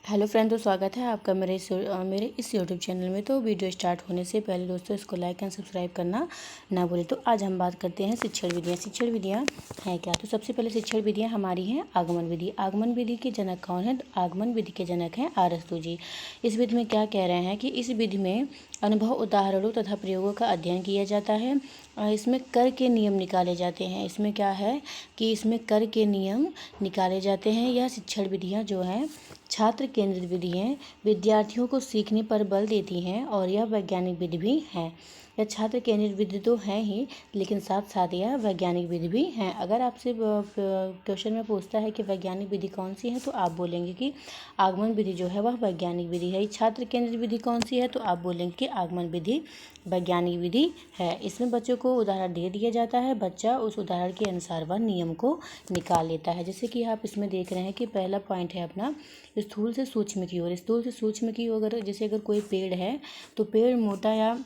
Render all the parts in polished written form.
Hello friend, तो स्वागत है आपका मेरे इस यूट्यूब चैनल में। तो वीडियो स्टार्ट होने से पहले दोस्तों इसको लाइक एंड सब्सक्राइब करना ना भूलें। तो आज हम बात करते हैं शिक्षण विधियाँ। शिक्षण विधियाँ हैं क्या? तो सबसे पहले शिक्षण विधियाँ हमारी हैं आगमन विधि। आगमन विधि के जनक कौन है? आगमन विधि के जनक हैं अरस्तु जी। इस विधि में क्या कह रहे हैं कि इस विधि में अनुभव, उदाहरणों तथा प्रयोगों का अध्ययन किया जाता है। इसमें कर के नियम निकाले जाते हैं। इसमें क्या है कि इसमें कर के नियम निकाले जाते हैं। यह शिक्षण विधियाँ जो हैं छात्र केंद्रित विधि हैं, विद्यार्थियों को सीखने पर बल देती हैं और यह वैज्ञानिक विधि भी हैं। यह छात्र केंद्रित विधि तो है ही, लेकिन साथ साथ यह वैज्ञानिक विधि भी हैं। अगर आपसे क्वेश्चन में पूछता है कि वैज्ञानिक विधि कौन सी है, तो आप बोलेंगे कि आगमन विधि जो है वह वैज्ञानिक विधि है। छात्र केंद्रित विधि कौन सी है, तो आप बोलेंगे कि आगमन विधि वैज्ञानिक विधि है। इसमें बच्चों को उदाहरण दे दिया जाता है, बच्चा उस उदाहरण के अनुसार वह नियम को निकाल लेता है। जैसे कि आप इसमें देख रहे हैं कि पहला पॉइंट है अपना स्थूल से सूक्ष्म की ओर। स्थूल से सूक्ष्म की ओर जैसे अगर कोई पेड़ है तो पेड़ मोटा या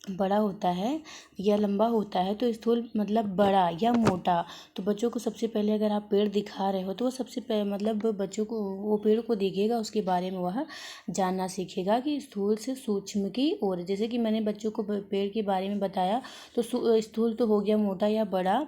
बड़ा होता है या लंबा होता है, तो स्थूल मतलब बड़ा या मोटा। तो बच्चों को सबसे पहले अगर आप पेड़ दिखा रहे हो तो वो सबसे पहले मतलब बच्चों को वो पेड़ को देखेगा, उसके बारे में वह जानना सीखेगा कि स्थूल से सूक्ष्म की ओर। जैसे कि मैंने बच्चों को पेड़ के बारे में बताया, तो स्थूल तो हो गया मोटा या बड़ा,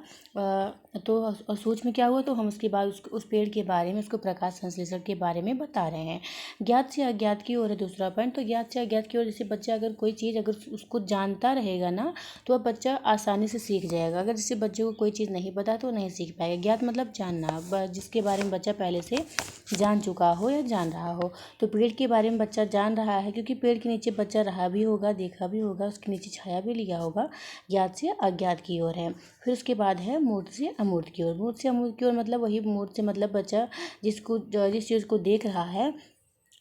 तो सूक्ष्म क्या हुआ, तो हम उसके बाद उस पेड़ के बारे में, उसको प्रकाश संश्लेषण के बारे में बता रहे हैं। ज्ञात से अज्ञात की ओर है दूसरा पॉइंट। तो ज्ञात से अज्ञात की ओर जैसे बच्चा अगर कोई चीज़ अगर उसको जानता रहेगा ना, तो वह बच्चा आसानी से सीख जाएगा। अगर जैसे बच्चे को कोई चीज़ नहीं पता तो नहीं सीख पाएगा। ज्ञात मतलब जानना, जिसके बारे में बच्चा पहले से जान चुका हो या जान रहा हो। तो पेड़ के बारे में बच्चा जान रहा है, क्योंकि पेड़ के नीचे बच्चा रहा भी होगा, देखा भी होगा, उसके नीचे छाया भी लिया होगा। ज्ञात से अज्ञात की ओर है। फिर उसके बाद है मूर्त से अमूर्त की ओर। मूर्त से अमूर्त की ओर मतलब वही, मूर्त से मतलब बच्चा जिस चीज़ को देख रहा है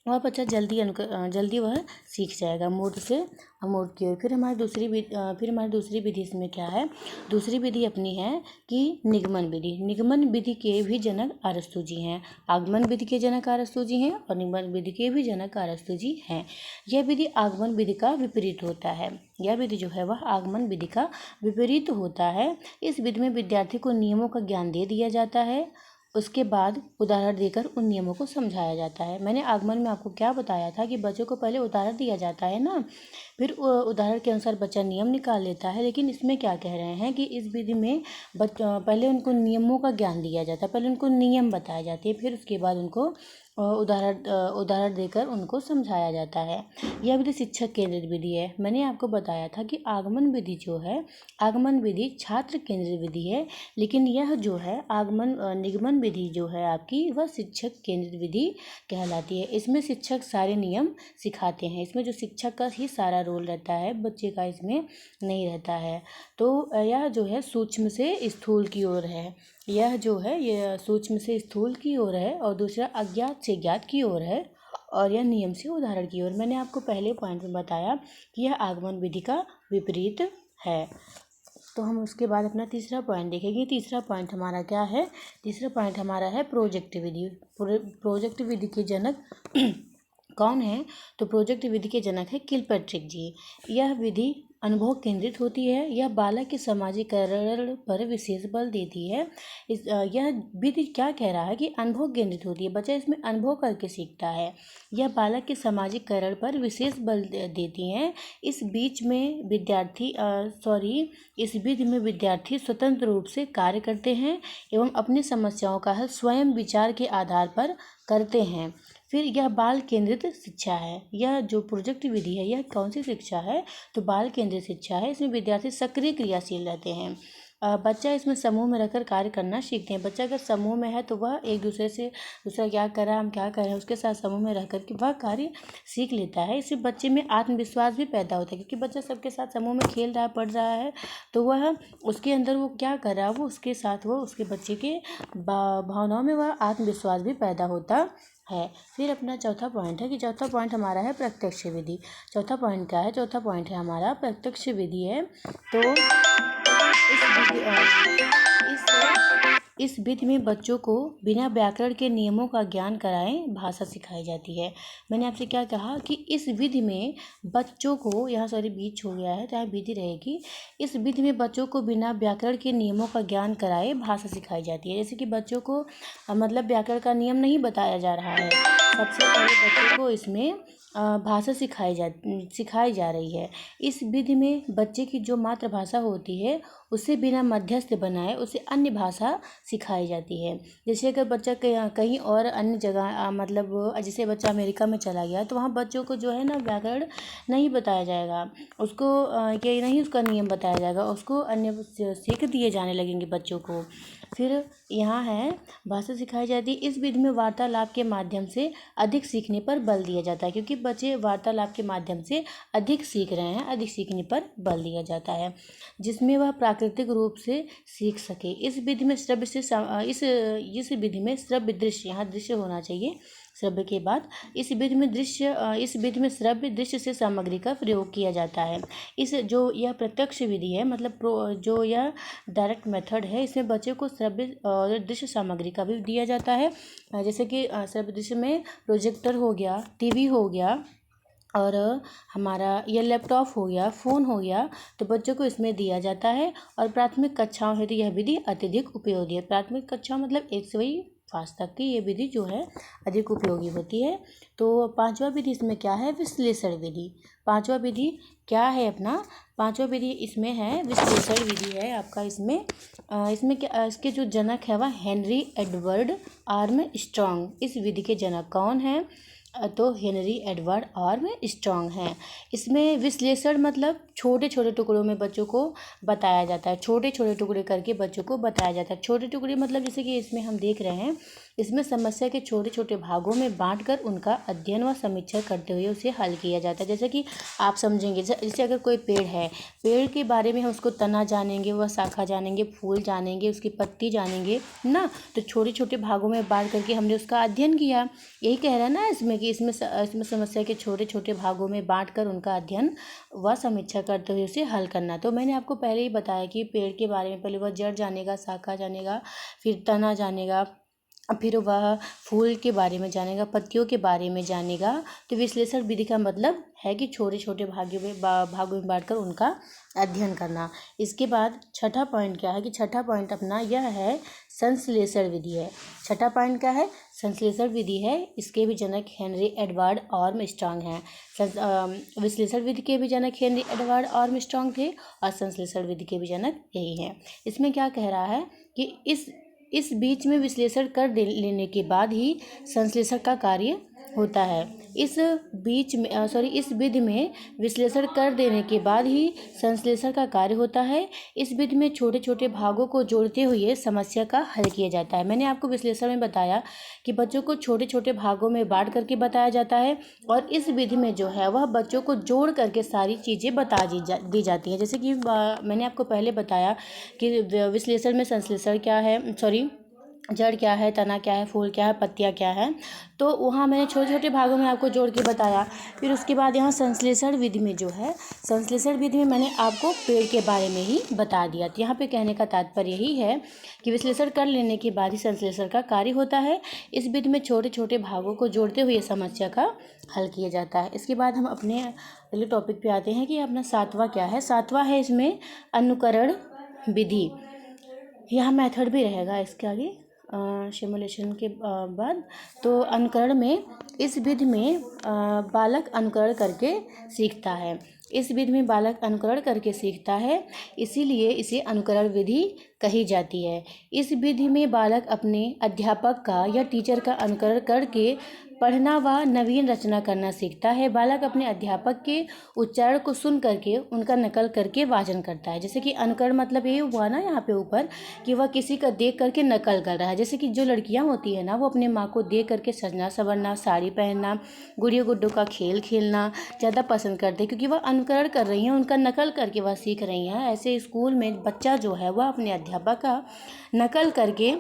वह बच्चा जल्दी वह सीख जाएगा। मूर्त से अमूर्त की ओर। फिर हमारी दूसरी विधि इसमें क्या है? दूसरी विधि अपनी है कि निगमन विधि। निगमन विधि के भी जनक अरस्तु जी हैं। आगमन विधि के जनक अरस्तु जी हैं और निगमन विधि के भी जनक अरस्तु जी हैं। यह विधि आगमन विधि का विपरीत होता है। यह विधि जो है वह आगमन विधि का विपरीत होता है। इस विधि में विद्यार्थी को नियमों का ज्ञान दे दिया जाता है, उसके बाद उदाहरण देकर उन नियमों को समझाया जाता है। मैंने आगमन में आपको क्या बताया था कि बच्चों को पहले उदाहरण दिया जाता है ना, फिर उदाहरण के अनुसार बच्चा नियम निकाल लेता है। लेकिन इसमें क्या कह रहे हैं कि इस विधि में पहले उनको नियमों का ज्ञान दिया जाता है, पहले उनको नियम बताए जाते हैं, फिर उसके बाद उनको उदाहरण देकर उनको समझाया जाता है। यह विधि शिक्षक केंद्रित विधि है। मैंने आपको बताया था कि आगमन विधि जो है, आगमन विधि छात्र केंद्रित विधि है, लेकिन यह जो है निगमन विधि जो है आपकी, वह शिक्षक केंद्रित विधि कहलाती है। इसमें शिक्षक सारे नियम सिखाते हैं। इसमें जो शिक्षक का ही सारा रोल रहता है, बच्चे का इसमें नहीं रहता है। तो यह जो है सूक्ष्म से स्थूल की ओर है। यह जो है यह सूक्ष्म से स्थूल की ओर है, और दूसरा अज्ञात से ज्ञात की ओर है, और यह नियम से उदाहरण की ओर। मैंने आपको पहले पॉइंट में बताया कि यह आगमन विधि का विपरीत है। तो हम उसके बाद अपना तीसरा पॉइंट देखेंगे। तीसरा पॉइंट हमारा क्या है? तीसरा पॉइंट हमारा है प्रोजेक्ट विधि। प्रोजेक्ट विधि के जनक कौन है? तो प्रोजेक्ट विधि के जनक है किलपैट्रिक जी। यह विधि अनुभव केंद्रित होती है। यह बालक के सामाजिकरण पर विशेष बल देती है। यह विधि क्या कह रहा है कि अनुभव केंद्रित होती है, बच्चा इसमें अनुभव करके सीखता है। यह बालक के सामाजिकरण पर विशेष बल देती हैं। इस विधि में विद्यार्थी स्वतंत्र रूप से कार्य करते हैं एवं अपनी समस्याओं का हल स्वयं विचार के आधार पर करते हैं। फिर यह बाल केंद्रित शिक्षा है। यह जो प्रोजेक्ट विधि है, यह कौन सी शिक्षा है? तो बाल केंद्रित शिक्षा है। इसमें विद्यार्थी सक्रिय क्रियाशील रहते हैं। बच्चा इसमें समूह में रहकर कार्य करना सीखते हैं। बच्चा अगर समूह में है तो वह एक दूसरे से, दूसरा क्या कर रहा है, हम क्या कर रहे हैं, उसके साथ समूह में रह करके वह कार्य सीख लेता है। इससे बच्चे में आत्मविश्वास भी पैदा होता है, क्योंकि बच्चा सबके साथ समूह में खेल रहा है, पढ़ रहा है, तो वह उसके अंदर वो क्या कर रहा है, वो उसके साथ वो उसके बच्चे के भावनाओं में वह आत्मविश्वास भी पैदा होता है। फिर अपना चौथा पॉइंट है कि चौथा पॉइंट हमारा है प्रत्यक्ष विधि। चौथा पॉइंट क्या है? चौथा पॉइंट है हमारा प्रत्यक्ष विधि है। तो इस विधि में बच्चों को बिना व्याकरण के नियमों का ज्ञान कराए भाषा सिखाई जाती है। मैंने आपसे क्या कहा कि इस विधि में बच्चों को, यहाँ सॉरी बीच हो गया है, चाहे विधि रहेगी। इस विधि में बच्चों को बिना व्याकरण के नियमों का ज्ञान कराए भाषा सिखाई जाती है। जैसे कि बच्चों को मतलब व्याकरण का नियम नहीं बताया जा रहा है, सबसे पहले बच्चे को इसमें भाषा सिखाई जा रही है। इस विधि में बच्चे की जो मातृभाषा होती है उसे बिना मध्यस्थ बनाए उसे अन्य भाषा सिखाई जाती है। जैसे अगर बच्चा कहीं और अन्य जगह मतलब जैसे बच्चा अमेरिका में चला गया तो वहाँ बच्चों को जो है ना व्याकरण नहीं बताया जाएगा, उसको ये नहीं उसका नियम बताया जाएगा, उसको अन्य सीख दिए जाने लगेंगे बच्चों को। फिर यहाँ है भाषा सिखाई जाती है। इस विधि में वार्तालाप के माध्यम से अधिक सीखने पर बल दिया जाता है, क्योंकि बच्चे वार्तालाप के माध्यम से अधिक सीख रहे हैं, अधिक सीखने पर बल दिया जाता है, जिसमें वह प्राकृतिक रूप से सीख सके। इस विधि में श्रव्य से इस विधि में श्रव्य दृश्य, यहाँ दृश्य होना चाहिए श्रव्य के बाद, इस विधि में श्रव्य दृश्य से सामग्री का प्रयोग किया जाता है। यह प्रत्यक्ष विधि है, मतलब जो यह डायरेक्ट मेथड है, इसमें बच्चे को श्रव्य और दृश्य सामग्री का भी दिया जाता है। जैसे कि श्रव्य दृश्य में प्रोजेक्टर हो गया, टीवी हो गया और हमारा यह लैपटॉप हो गया, फ़ोन हो गया, तो बच्चों को इसमें दिया जाता है। और प्राथमिक कक्षाओं हेतु यह विधि अत्यधिक उपयोगी है। प्राथमिक कक्षा मतलब 1 से 5 तक की ये विधि जो है अधिक उपयोगी होती है। तो पांचवा विधि इसमें क्या है? विश्लेषण विधि। पांचवा विधि क्या है अपना? पांचवा विधि इसमें है विश्लेषण विधि है आपका। इसमें क्या, इसके जो जनक है वह हेनरी एडवर्ड आर्मस्ट्रॉन्ग। इस विधि के जनक कौन है? तो हेनरी एडवर्ड आर्मस्ट्रॉन्ग हैं। इसमें विश्लेषण मतलब छोटे छोटे टुकड़ों में बच्चों को बताया जाता है, छोटे छोटे टुकड़े करके बच्चों को बताया जाता है। छोटे टुकड़े मतलब जैसे कि इसमें हम देख रहे हैं, इसमें समस्या के छोटे छोटे भागों में बांटकर उनका अध्ययन व समीक्षा करते हुए उसे हल किया जाता है। जैसे कि आप समझेंगे, जैसे अगर कोई पेड़ है, पेड़ के बारे में हम उसको तना जानेंगे, वह शाखा जानेंगे, फूल जानेंगे, उसकी पत्ती जानेंगे ना, तो छोटे छोटे भागों में बांट करके हमने उसका अध्ययन किया। यही कह रहा है ना इसमें कि इसमें समस्या के छोटे छोटे भागों में बांटकर उनका अध्ययन व समीक्षा करते हुए उसे हल करना। तो मैंने आपको पहले ही बताया कि पेड़ के बारे में पहले वह जड़ जानेगा, शाखा जानेगा, फिर तना जानेगा, फिर वह फूल के बारे में जानेगा, पत्तियों के बारे में जानेगा। तो विश्लेषण विधि का मतलब है कि छोटे छोटे भागों में बांटकर उनका अध्ययन करना। इसके बाद छठा पॉइंट क्या है कि छठा पॉइंट अपना यह है संश्लेषण विधि है। छठा पॉइंट क्या है? संश्लेषण विधि है। इसके भी जनक हेनरी एडवर्ड आर्मस्ट्रॉन्ग हैं। विश्लेषण विधि के भी जनक हेनरी एडवर्ड आर्मस्ट्रॉन्ग थे और संश्लेषण विधि के भी जनक यही हैं। इसमें क्या कह रहा है कि इस बीच में विश्लेषण कर लेने के बाद ही संश्लेषण का कार्य होता है। इस विधि में विश्लेषण कर देने के बाद ही संश्लेषण का कार्य होता है। इस विधि में छोटे छोटे भागों को जोड़ते हुए समस्या का हल किया जाता है। मैंने आपको विश्लेषण में बताया कि बच्चों को छोटे छोटे भागों में बांट करके बताया जाता है, और इस विधि में जो है वह बच्चों को जोड़ करके सारी चीज़ें बता दी जाती हैं। जैसे कि मैंने आपको पहले बताया कि विश्लेषण में संश्लेषण क्या है, जड़ क्या है, तना क्या है, फूल क्या है, पत्तियाँ क्या है, तो वहाँ मैंने छोटे छोटे भागों में आपको जोड़ के बताया। फिर उसके बाद यहाँ संश्लेषण विधि में जो है, संश्लेषण विधि में मैंने आपको पेड़ के बारे में ही बता दिया। तो यहाँ पे कहने का तात्पर्य यही है कि विश्लेषण कर लेने के बाद ही संश्लेषण का कार्य होता है। इस विधि में छोटे छोटे भागों को जोड़ते हुए समस्या का हल किया जाता है। इसके बाद हम अपने अगले टॉपिक पे आते हैं कि अपना सातवां क्या है। सातवां है इसमें अनुकरण विधि। यह मेथड भी रहेगा इसके आगे सिमुलेशन के बाद। तो अनुकरण में, इस विधि में बालक अनुकरण करके सीखता है। इस विधि में बालक अनुकरण करके सीखता है, इसीलिए इसे अनुकरण विधि कही जाती है। इस विधि में बालक अपने अध्यापक का या टीचर का अनुकरण करके पढ़ना व नवीन रचना करना सीखता है। बालक अपने अध्यापक के उच्चारण को सुन करके उनका नकल करके वाचन करता है। जैसे कि अनुकरण मतलब ये हुआ ना यहाँ पे ऊपर कि वह किसी का देख करके नकल कर रहा है। जैसे कि जो लड़कियाँ होती है ना, वो अपने माँ को देख करके सजना संवरना, साड़ी पहनना, गुड़िया गुड्डों का खेल खेलना ज़्यादा पसंद करते हैं, क्योंकि वह अनुकरण कर रही हैं, उनका नकल करके वह सीख रही हैं। ऐसे स्कूल में बच्चा जो है वह अपने अध्यापक का नकल करके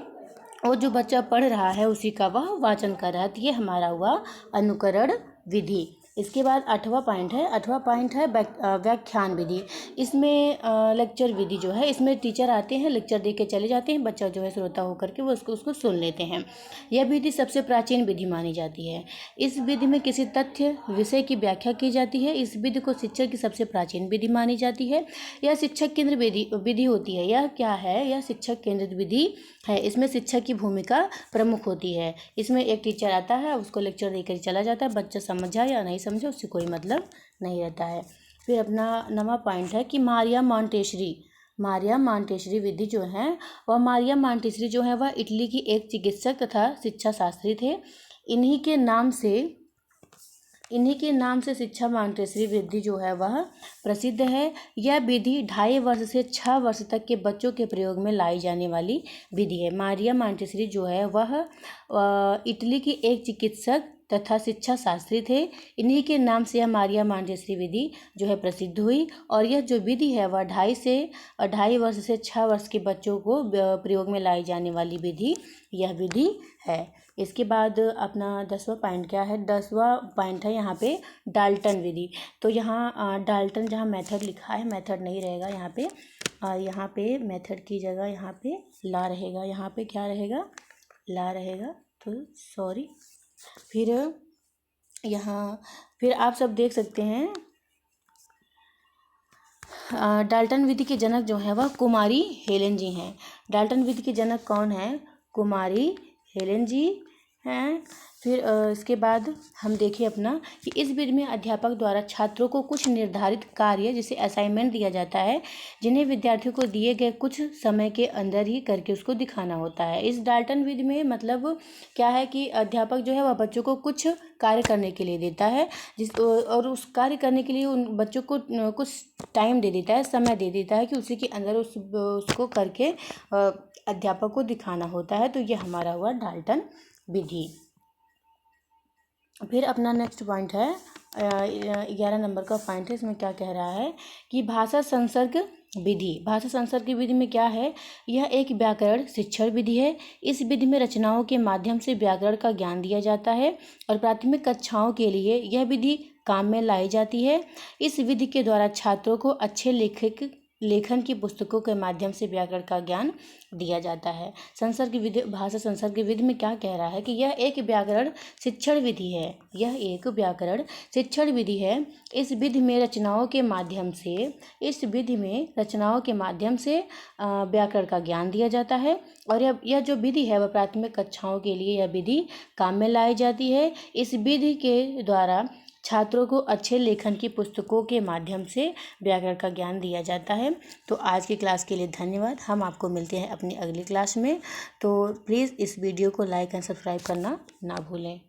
और जो बच्चा पढ़ रहा है उसी का वह वाचन कर रहा है। तो ये हमारा हुआ अनुकरण विधि। इसके बाद 8वां पॉइंट है व्याख्यान विधि। इसमें लेक्चर विधि जो है, इसमें टीचर आते हैं, लेक्चर दे के चले जाते हैं, बच्चा जो है श्रोता होकर के वो उसको सुन लेते हैं। यह विधि सबसे प्राचीन विधि मानी जाती है। इस विधि में किसी तथ्य विषय की व्याख्या की जाती है। इस विधि को शिक्षक की सबसे प्राचीन विधि मानी जाती है। यह शिक्षक केंद्र विधि होती है। यह क्या है? यह शिक्षक केंद्रित विधि है। इसमें शिक्षक की भूमिका प्रमुख होती है। इसमें एक टीचर आता है, उसको लेक्चर देकर चला जाता है, बच्चा समझ जाए या नहीं समझे उससे कोई मतलब नहीं रहता है। फिर अपना 9वां पॉइंट है कि मारिया मॉन्टेसरी विधि जो है वह मारिया मॉन्टेसरी जो है वह इटली की एक चिकित्सक तथा शिक्षा शास्त्री थे। इन्हीं के नाम से शिक्षा मॉन्टेसरी विधि जो है वह प्रसिद्ध है। यह विधि 2.5 वर्ष से 6 वर्ष तक के बच्चों के प्रयोग में लाई जाने वाली विधि है। मारिया मॉन्टेसरी जो है वह इटली की एक चिकित्सक तथा शिक्षा शास्त्री थे। इन्हीं के नाम से यह मारिया मॉन्टेसरी विधि जो है प्रसिद्ध हुई। और यह जो विधि है वह 2.5 वर्ष से 6 वर्ष के बच्चों को प्रयोग में लाई जाने वाली विधि यह विधि है। इसके बाद अपना 10वां पॉइंट क्या है? 10वां पॉइंट है यहाँ पे डाल्टन विधि। तो यहाँ डाल्टन जहाँ मेथड लिखा है, मेथड नहीं रहेगा यहाँ पे मेथड की जगह यहाँ पे ला रहेगा। यहाँ पे क्या रहेगा? ला रहेगा, तो सॉरी। फिर आप सब देख सकते हैं डाल्टन विधि के जनक जो है वह कुमारी हेलेन जी हैं। डाल्टन विधि के जनक कौन है? कुमारी हेलेन जी हैं। फिर इसके बाद हम देखें अपना कि इस विधि में अध्यापक द्वारा छात्रों को कुछ निर्धारित कार्य जिसे असाइनमेंट दिया जाता है, जिन्हें विद्यार्थियों को दिए गए कुछ समय के अंदर ही करके उसको दिखाना होता है। इस डाल्टन विधि में मतलब क्या है कि अध्यापक जो है वह बच्चों को कुछ कार्य करने के लिए देता है, और उस कार्य करने के लिए उन बच्चों को कुछ टाइम दे देता है, समय दे देता है कि उसी के अंदर उसको करके अध्यापक को दिखाना होता है। तो ये हमारा हुआ डाल्टन विधि। फिर अपना नेक्स्ट पॉइंट है 11 नंबर का पॉइंट है। इसमें क्या कह रहा है कि भाषा संसर्ग विधि में क्या है? यह एक व्याकरण शिक्षण विधि है। इस विधि में रचनाओं के माध्यम से व्याकरण का ज्ञान दिया जाता है और प्राथमिक कक्षाओं के लिए यह विधि काम में लाई जाती है। इस विधि के द्वारा छात्रों को अच्छे लेखन की पुस्तकों के माध्यम से व्याकरण का ज्ञान दिया जाता है। भाषा संसर्ग विधि में क्या कह रहा है कि यह एक व्याकरण शिक्षण विधि है। इस विधि में रचनाओं के माध्यम से व्याकरण का ज्ञान दिया जाता है। और यह जो विधि है वह प्राथमिक कक्षाओं के लिए यह विधि काम में लाई जाती है। इस विधि के द्वारा छात्रों को अच्छे लेखन की पुस्तकों के माध्यम से व्याकरण का ज्ञान दिया जाता है। तो आज की क्लास के लिए धन्यवाद। हम आपको मिलते हैं अपनी अगली क्लास में। तो प्लीज़ इस वीडियो को लाइक एंड सब्सक्राइब करना ना भूलें।